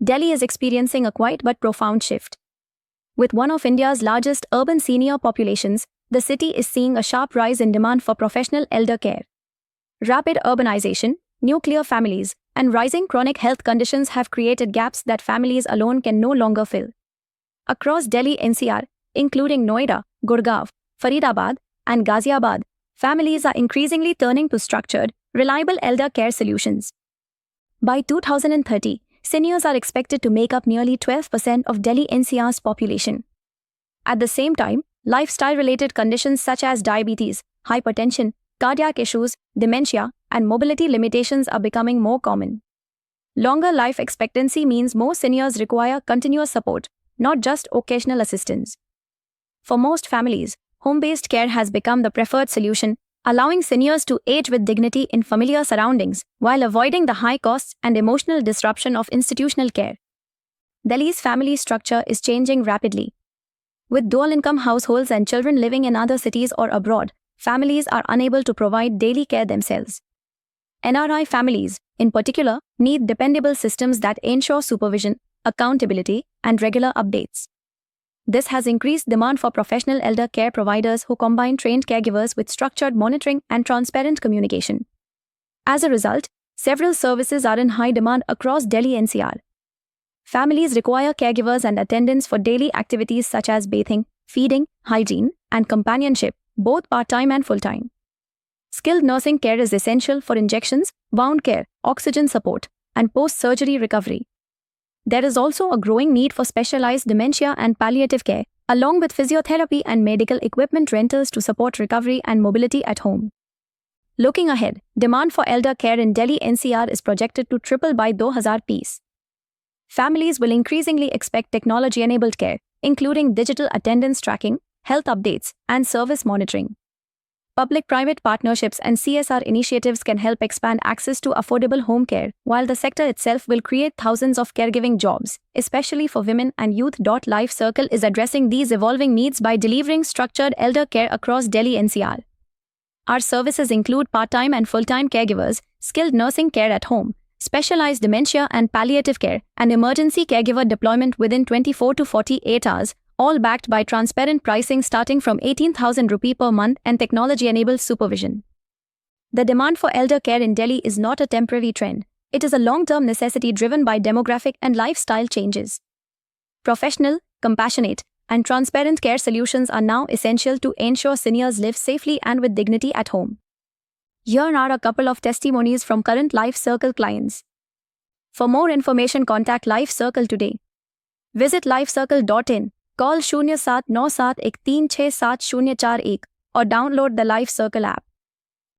Delhi is experiencing a quiet but profound shift. With one of India's largest urban senior populations, the city is seeing a sharp rise in demand for professional elder care. Rapid urbanization, nuclear families, and rising chronic health conditions have created gaps that families alone can no longer fill. Across Delhi NCR, including Noida, Gurgaon, Faridabad, and Ghaziabad, families are increasingly turning to structured, reliable elder care solutions. By 2030, seniors are expected to make up nearly 12% of Delhi NCR's population. At the same time, lifestyle-related conditions such as diabetes, hypertension, cardiac issues, dementia, and mobility limitations are becoming more common. Longer life expectancy means more seniors require continuous support, not just occasional assistance. For most families, home-based care has become the preferred solution, allowing seniors to age with dignity in familiar surroundings while avoiding the high costs and emotional disruption of institutional care. Delhi's family structure is changing rapidly. With dual-income households and children living in other cities or abroad, families are unable to provide daily care themselves. NRI families, in particular, need dependable systems that ensure supervision, accountability, and regular updates. This has increased demand for professional elder care providers who combine trained caregivers with structured monitoring and transparent communication. As a result, several services are in high demand across Delhi NCR. Families require caregivers and attendants for daily activities such as bathing, feeding, hygiene, and companionship, both part-time and full-time. Skilled nursing care is essential for injections, wound care, oxygen support, and post-surgery recovery. There is also a growing need for specialized dementia and palliative care, along with physiotherapy and medical equipment rentals to support recovery and mobility at home. Looking ahead, demand for elder care in Delhi NCR is projected to triple by 2030. Families will increasingly expect technology-enabled care, including digital attendance tracking, health updates, and service monitoring. Public-private partnerships and CSR initiatives can help expand access to affordable home care, while the sector itself will create thousands of caregiving jobs, especially for women and youth. Life Circle is addressing these evolving needs by delivering structured elder care across Delhi NCR. Our services include part-time and full-time caregivers, skilled nursing care at home, specialized dementia and palliative care, and emergency caregiver deployment within 24 to 48 hours, all backed by transparent pricing starting from 18,000 rupee per month and technology-enabled supervision. The demand for elder care in Delhi is not a temporary trend. It is a long-term necessity driven by demographic and lifestyle changes. Professional, compassionate, and transparent care solutions are now essential to ensure seniors live safely and with dignity at home. Here are a couple of testimonies from current Life Circle clients. For more information, contact Life Circle today. Visit lifecircle.in. Call 0797136741 or download the Life Circle app.